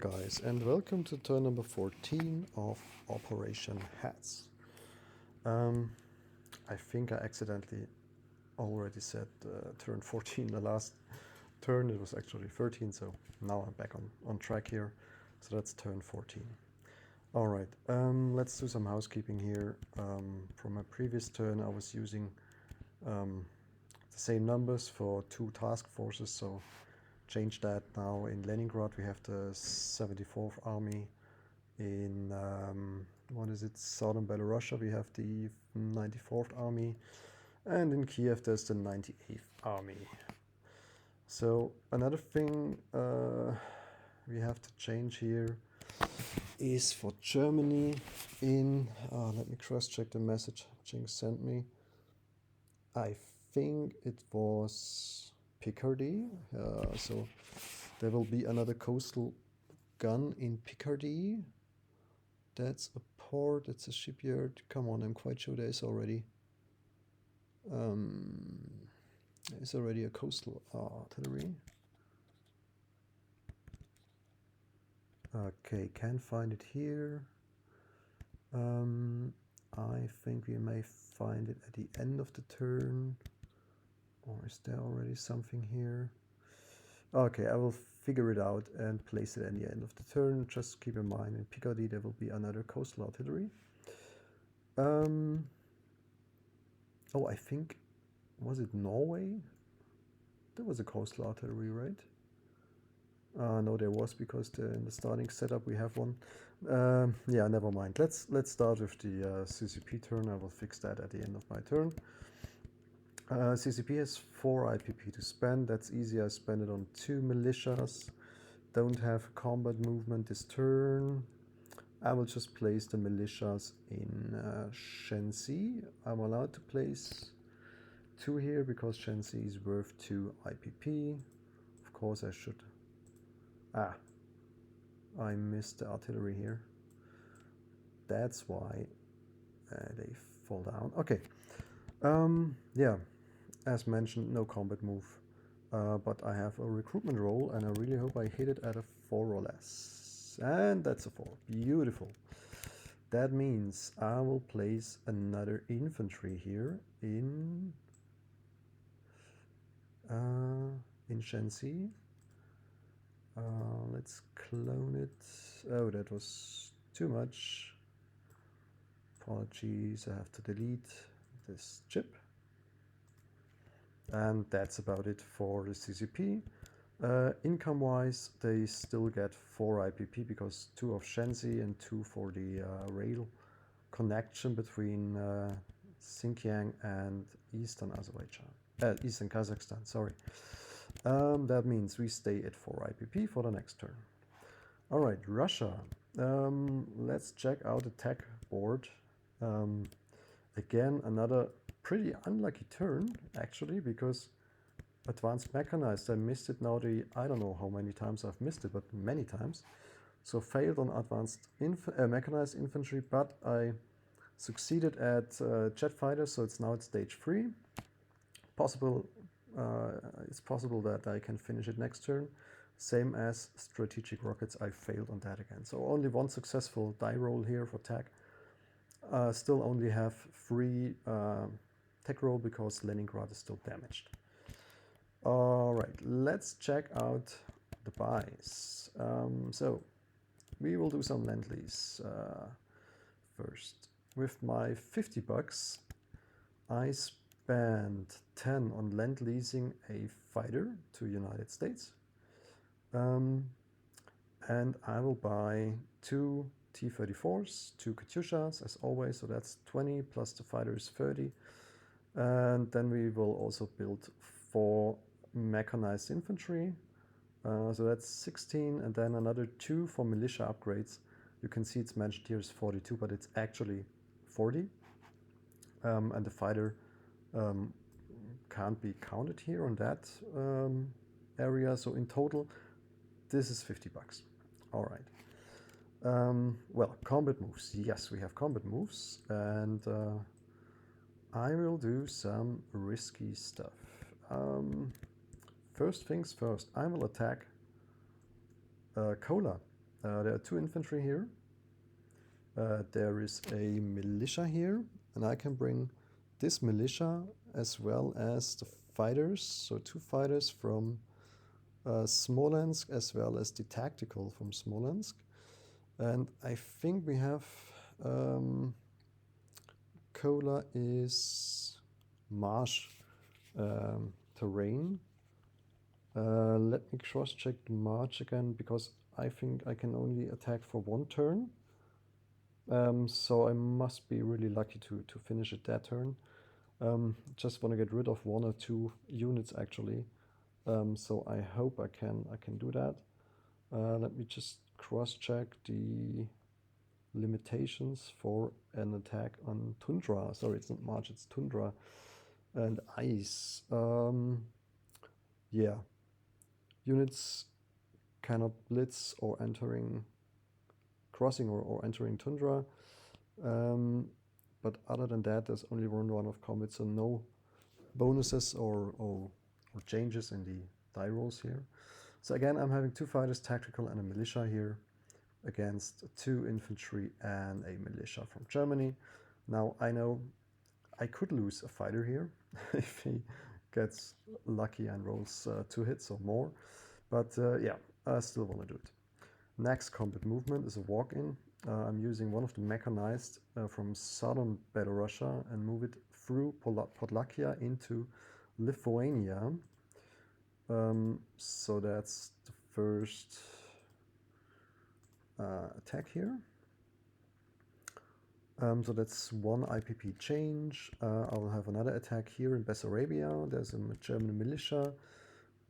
Guys, and welcome to turn number 14 of Operation Hats. I think I accidentally already said turn 14 the last turn. It was actually 13, so now I'm back on track here. So that's turn 14. Alright, let's do some housekeeping here. From my previous turn I was using the same numbers for two task forces, so change that now. In Leningrad we have the 74th Army. In southern Belarusia we have the 94th Army, and in Kiev there's the 98th Army. So another thing we have to change here is for Germany. Let me cross-check the message Jinx sent me. I think it was Picardy, so there will be another coastal gun in Picardy. That's a port, it's a shipyard. Come on, I'm quite sure there's already a coastal artillery. Okay, can't find it here. I think we may find it at the end of the turn. Or is there already something here? Okay, I will figure it out and place it at the end of the turn. Just keep in mind, in Picardy there will be another coastal artillery. Oh, I think, was it Norway? There was a coastal artillery, right? No, there was, because in the starting setup we have one. Yeah, never mind. Let's start with the CCP turn. I will fix that at the end of my turn. CCP has 4 IPP to spend. That's easy. I spend it on 2 militias. Don't have combat movement this turn. I will just place the militias in Shenxi. I'm allowed to place 2 here because Shenxi is worth 2 IPP. Of course I should... I missed the artillery here. That's why they fall down. Okay. Yeah, as mentioned, no combat move. But I have a recruitment roll, and I really hope I hit it at a 4 or less. And that's a 4. Beautiful. That means I will place another infantry here in Shenxi. Let's clone it. Oh, that was too much. Apologies, I have to delete this chip. And that's about it for the CCP. Income-wise, they still get 4 IPP because 2 of Shenxi and 2 for the rail connection between Xinjiang and Eastern Kazakhstan, sorry. That means we stay at 4 IPP for the next turn. Alright, Russia. Let's check out the tech board. Again, another pretty unlucky turn, actually, because advanced mechanized, I missed it now. I don't know how many times I've missed it, but many times. So failed on advanced mechanized infantry, but I succeeded at jet fighters, so it's now at stage 3. It's possible that I can finish it next turn. Same as strategic rockets, I failed on that again. So only 1 successful die roll here for tech. Still only have 3 tech roll because Leningrad is still damaged. Alright, let's check out the buys. So we will do some Lend-Lease first. With my 50 bucks, I spent 10 on Lend-Leasing a fighter to United States. And I will buy 2 T-34s, 2 Katyushas as always, so that's 20 plus the fighter is 30. And then we will also build 4 mechanized infantry, so that's 16, and then another 2 for militia upgrades. You can see it's mentioned here is 42, but it's actually 40. And the fighter can't be counted here on that area, so in total this is 50 bucks. All right. Well, combat moves. Yes, we have combat moves, and I will do some risky stuff. First things first, I will attack Kola. There are 2 infantry here. There is a militia here, and I can bring this militia as well as the fighters, so 2 fighters from Smolensk as well as the tactical from Smolensk. And I think we have Kola is marsh terrain. Let me cross-check the march again, because I think I can only attack for 1 turn. So I must be really lucky to finish it that turn. Just want to get rid of 1 or 2 units actually. So I hope I can do that. Let me just cross-check the limitations for an attack on tundra. Sorry, it's not march, it's tundra and ice. Yeah, units cannot blitz or crossing or entering tundra. But other than that, there's only 1 round of combat, so no bonuses or changes in the die rolls here. So again, I'm having 2 fighters, tactical, and a militia here against 2 infantry and a militia from Germany. Now I know I could lose a fighter here if he gets lucky and rolls 2 hits or more, but yeah, I still want to do it. Next combat movement is a walk-in. I'm using one of the mechanized from southern Belarusia and move it through Podlakia into Lithuania. So that's the first attack here. So that's 1 IPP change. I will have another attack here in Bessarabia. There's a German militia.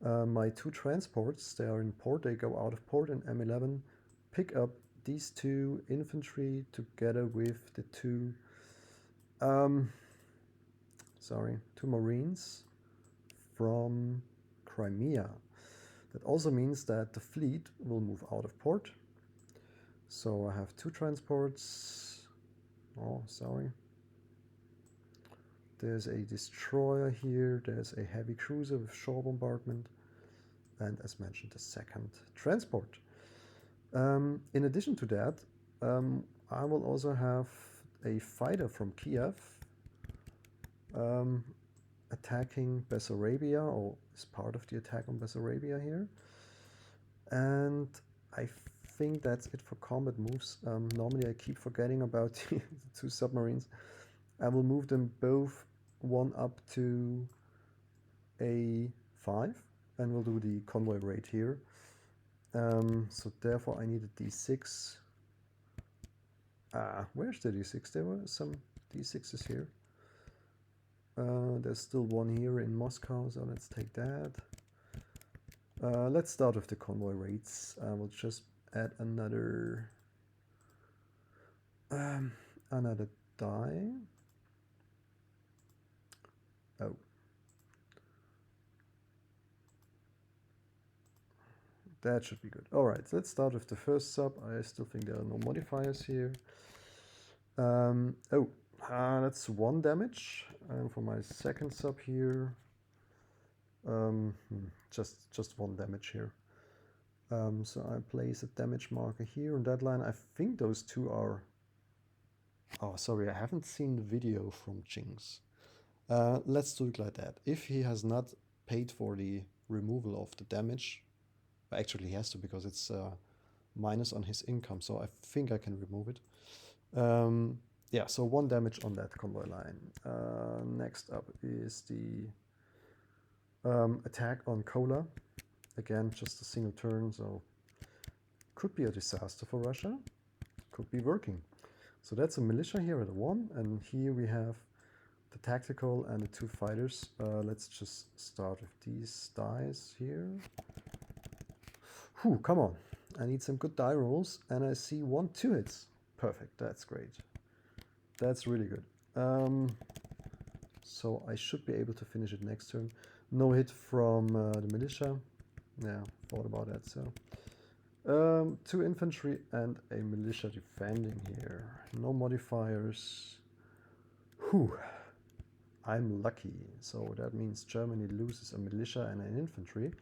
My 2 transports, they are in port, they go out of port, and M11 pick up these 2 infantry together with the 2 Marines from Crimea. That also means that the fleet will move out of port. So I have 2 transports. Oh, sorry. There's a destroyer here, there's a heavy cruiser with shore bombardment, and as mentioned, the 2nd transport. In addition to that, I will also have a fighter from Kiev attacking Bessarabia, or is part of the attack on Bessarabia here. And I think that's it for combat moves. Normally I keep forgetting about the 2 submarines. I will move them both 1 up to A5, and we'll do the convoy raid here. So therefore I need a D6. Where's the D6? There were some D6s here. There's still 1 here in Moscow, so let's take that. Let's start with the convoy raids. We'll just add another die. Oh. That should be good. Alright, so let's start with the first sub. I still think there are no modifiers here. That's 1 damage. And for my 2nd sub here, just 1 damage here. So I place a damage marker here on that line. I think those 2 are... Oh, sorry, I haven't seen the video from Jinx. Let's do it like that. If he has not paid for the removal of the damage, actually he has to, because it's minus on his income, so I think I can remove it. Yeah, so 1 damage on that convoy line. Next up is the attack on Kola. Again, just a single turn, so could be a disaster for Russia. Could be working. So that's a militia here at a 1, and here we have the tactical and the 2 fighters. Let's just start with these dice here. Whew, come on. I need some good die rolls, and I see 1 2 hits. Perfect, that's great. That's really good. So I should be able to finish it next turn. No hit from the militia. Yeah, thought about that. So 2 infantry and a militia defending here. No modifiers. Whew. I'm lucky. So that means Germany loses a militia and an infantry,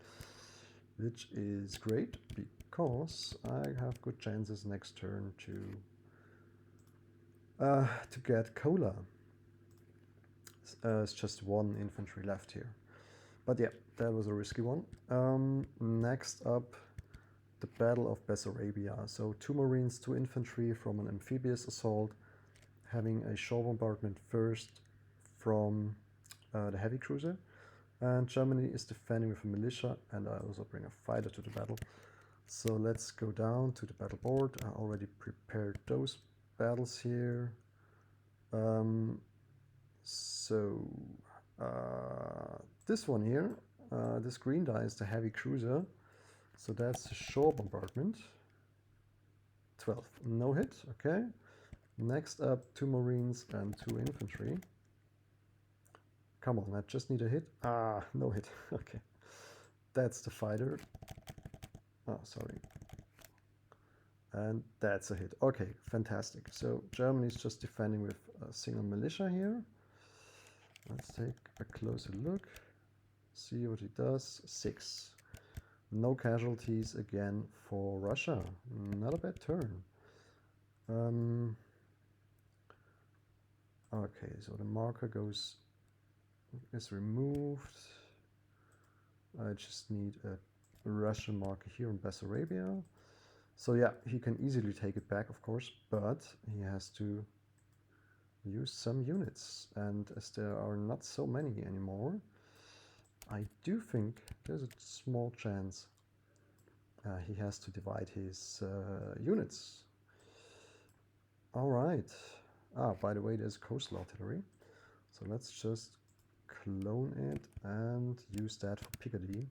which is great because I have good chances next turn to get cola. It's just one infantry left here. But yeah, that was a risky one. Next up, the Battle of Bessarabia. So 2 Marines, 2 infantry from an amphibious assault, having a shore bombardment first from the heavy cruiser. And Germany is defending with a militia, and I also bring a fighter to the battle. So let's go down to the battle board. I already prepared those battles here. This one here, this green die is the heavy cruiser. So that's the shore bombardment. 12, no hit, okay. Next up, 2 Marines and 2 infantry. Come on, I just need a hit. Ah, no hit, okay. That's the fighter. Oh, sorry. And that's a hit. Okay, fantastic. So Germany's just defending with a single militia here. Let's take a closer look. See what it does. 6. No casualties again for Russia. Not a bad turn. Okay, so the marker is removed. I just need a Russian marker here in Bessarabia. So yeah, he can easily take it back, of course, but he has to use some units. And as there are not so many anymore, I do think there's a small chance he has to divide his units. All right. Ah, by the way, there's coastal artillery. So let's just clone it and use that for Picardy.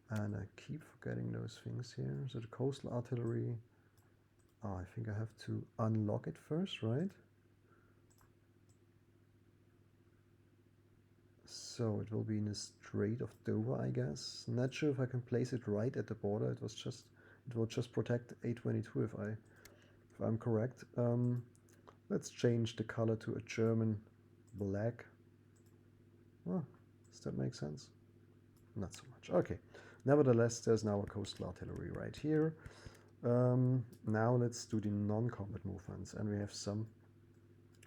And I keep forgetting those things here. So the coastal artillery. Oh, I think I have to unlock it first, right? So it will be in the Strait of Dover, I guess. Not sure if I can place it right at the border. It will just protect A22 if I'm correct. Let's change the color to a German black. Oh, does that make sense? Not so much. Okay. Nevertheless, there's now a coastal artillery right here. Now let's do the non-combat movements, and we have some,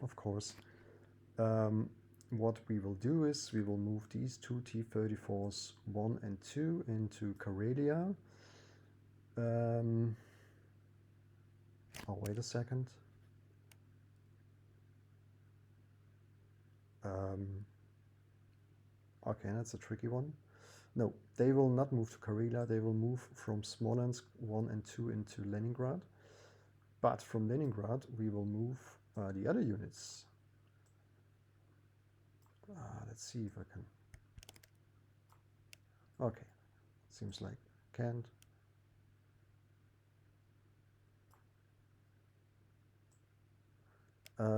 of course. What we will do is we will move these 2 T-34s 1 and 2 into Karelia. Oh, wait a second. Okay, that's a tricky one. No, they will not move to Karelia. They will move from Smolensk 1 and 2 into Leningrad. But from Leningrad, we will move the other units. Let's see if I can. Okay, seems like can't.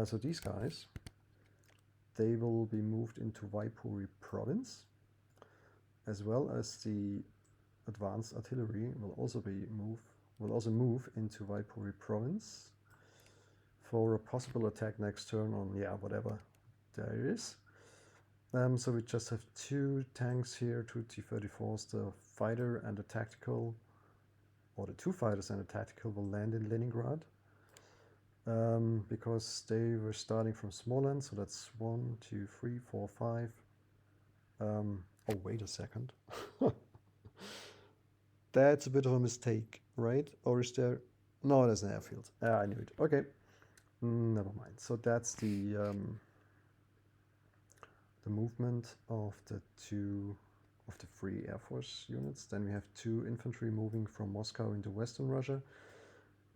So these guys, they will be moved into Viipuri province, as well as the advanced artillery will also move into Viipuri province for a possible attack next turn on whatever there is. So we just have 2 tanks here, 2 T-34s, the fighter and the tactical, or the 2 fighters and the tactical will land in Leningrad. Because they were starting from Smolensk, so that's 1, 2, 3, 4, 5. Oh, wait a second. That's a bit of a mistake, right? Or is there? No, there's an airfield. I knew it. Okay, never mind. So that's the movement of the 3 Air Force units. Then we have 2 infantry moving from Moscow into Western Russia.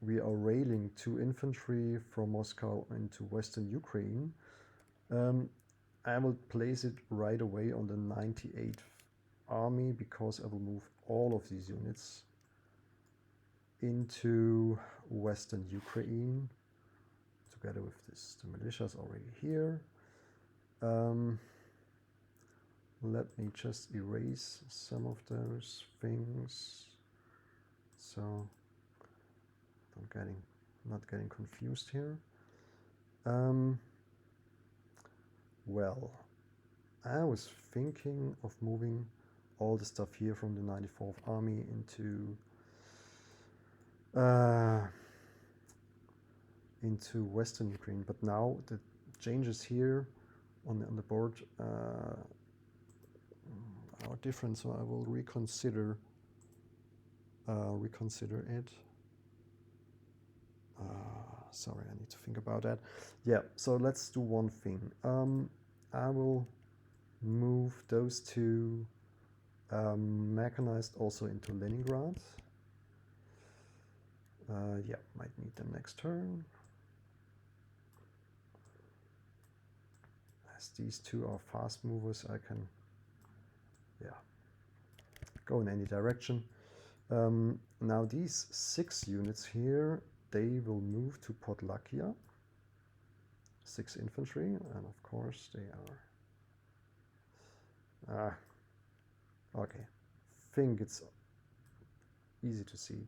We are railing 2 infantry from Moscow into Western Ukraine. I will place it right away on the 98th Army because I will move all of these units into Western Ukraine together with this. The militia is already here. Let me just erase some of those things so I'm not getting confused here. Well, I was thinking of moving all the stuff here from the 94th Army into Western Ukraine, but now the changes here on the board are different, so I will reconsider it. Sorry, I need to think about that. Yeah, so let's do one thing. I will move those two mechanized also into Leningrad. Yeah, might need them next turn. As these two are fast movers, I can, yeah, go in any direction. Now these 6 units here, they will move to Podlakia. 6 infantry, and of course they are. Okay, think it's easy to see.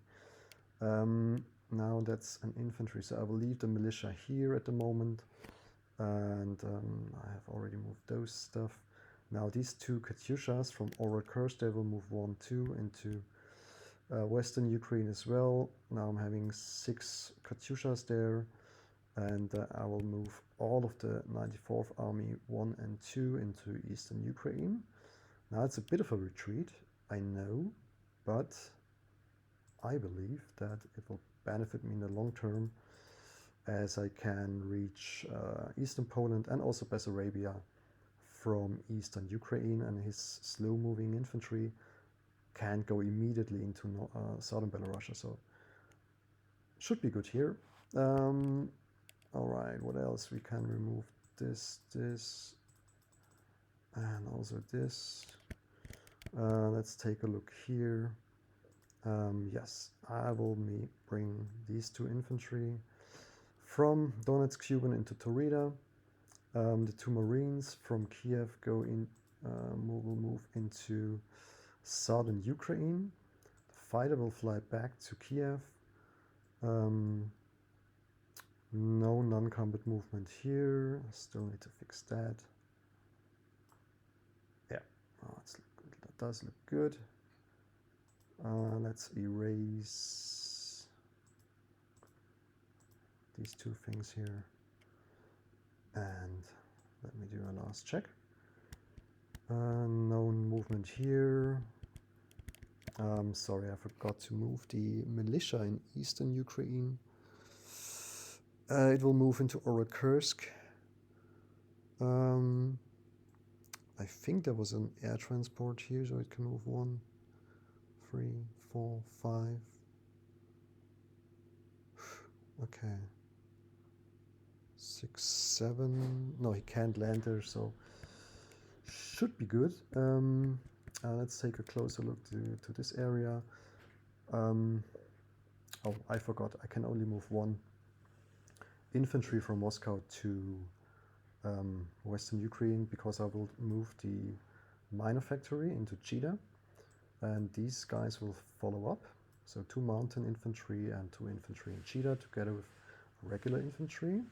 Now that's an infantry, so I will leave the militia here at the moment, and I have already moved those stuff. Now these 2 Katyushas from Oral Kursk, they will move 1, 2 into Western Ukraine as well. Now I'm having 6 Katyushas there, and I will move all of the 94th Army 1 and 2 into Eastern Ukraine. Now it's a bit of a retreat, I know, but I believe that it will benefit me in the long term, as I can reach Eastern Poland and also Bessarabia from Eastern Ukraine, and his slow-moving infantry can go immediately into southern Belarus, so should be good here. All right, what else? We can remove this, and also this. Let's take a look here. Yes, I will bring these 2 infantry from Donetsk Kuban into Taurida. The 2 Marines from Kiev will move into southern Ukraine. The fighter will fly back to Kiev. No non-combat movement here. Still need to fix that. Yeah, that does look good. Let's erase these 2 things here, and let me do a last check. No movement here. Sorry, I forgot to move the militia in Eastern Ukraine. It will move into Oral Kursk. I think there was an air transport here, so it can move 1, 3, 4, 5. Okay. 6, 7. No, he can't land there, so should be good. Let's take a closer look to this area. Oh, I forgot. I can only move 1 infantry from Moscow to Western Ukraine, because I will move the miner factory into Chida, and these guys will follow up. So 2 mountain infantry and 2 infantry in Chida together with regular infantry.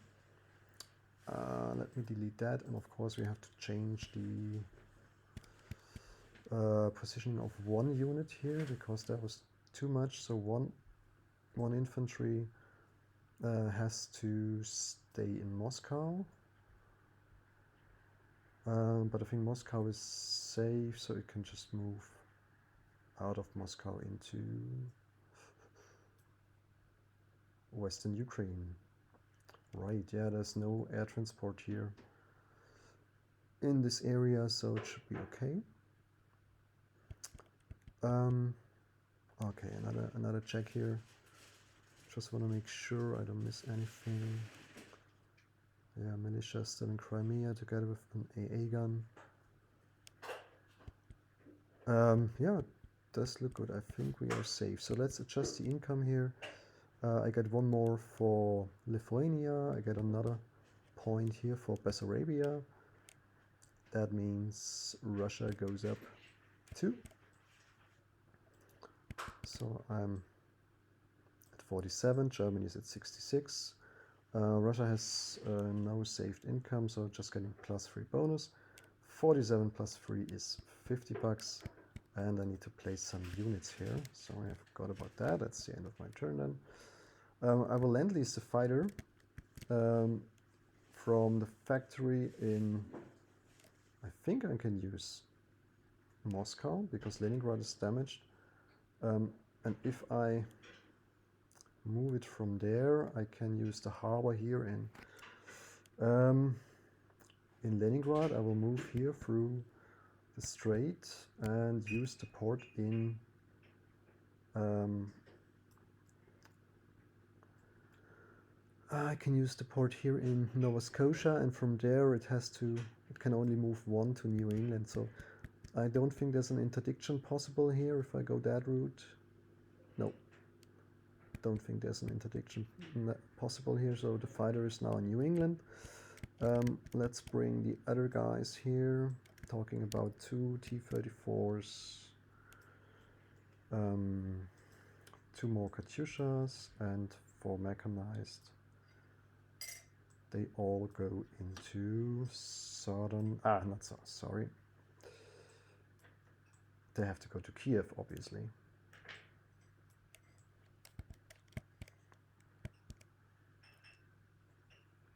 Let me delete that, and of course we have to change the positioning of 1 unit here, because that was too much. So one infantry has to stay in Moscow, but I think Moscow is safe, so it can just move out of Moscow into Western Ukraine. Right, yeah, there's no air transport here in this area, so it should be okay. Okay, another check here. Just want to make sure I don't miss anything. Yeah, militia still in Crimea together with an AA gun. Yeah, it does look good. I think we are safe. So let's adjust the income here. I get 1 more for Lithuania. I get another point here for Bessarabia. That means Russia goes up 2. So I'm at 47, Germany is at 66. Russia has no saved income, so just getting +3 bonus. 47 plus 3 is 50 bucks, and I need to place some units here, so I forgot about that. That's the end of my turn then. I will lend lease the fighter from the factory in, I think I can use Moscow because Leningrad is damaged, and if I move it from there, I can use the harbor here in Leningrad. I will move here through the strait and use the port in I can use the port here in Nova Scotia, and from there it can only move one to New England, so I don't think there's an interdiction possible here if I go that route. No, don't think there's an interdiction possible here, so the fighter is now in New England. Let's bring the other guys here, talking about 2 T-34s, 2 more Katyushas, and 4 mechanized. They all go into southern, not so, sorry. They have to go to Kiev, obviously.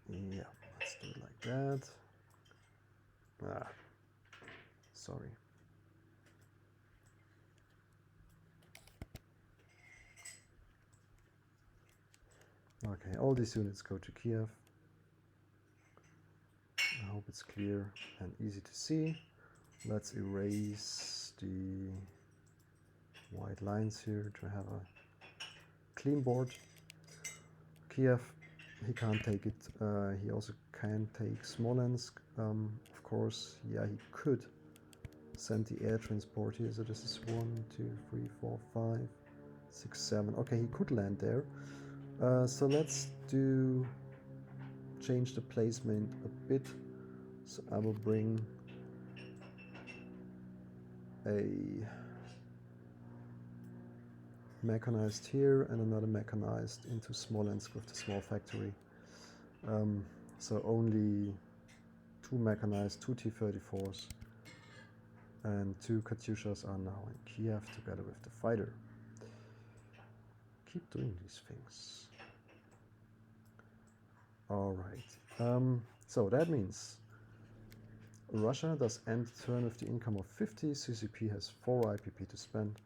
Yeah, let's do it like that. Sorry. Okay, all these units go to Kiev. I hope it's clear and easy to see. Let's erase the white lines here to have a clean board. Kiev, he can't take it. He also can't take Smolensk. Of course, yeah, he could send the air transport here. So this is 1, 2, 3, 4, 5, 6, 7. Okay, he could land there. So let's change the placement a bit. So I will bring a mechanized here and another mechanized into Smolensk with the small factory. So only 2 mechanized, 2 T-34s, and 2 Katyushas are now in Kiev together with the fighter. Keep doing these things. Alright, so that means Russia does end the turn with the income of 50, CCP has 4 IPP to spend.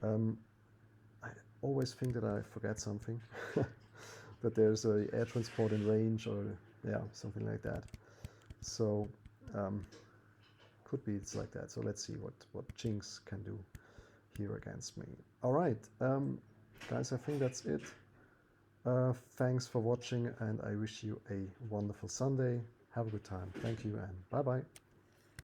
I always think that I forget something, that there's a air transport in range, or yeah, something like that. So could be it's like that. So let's see what Jinx can do here against me. Alright, guys, I think that's it. Thanks for watching, and I wish you a wonderful Sunday. Have a good time. Thank you, and bye-bye.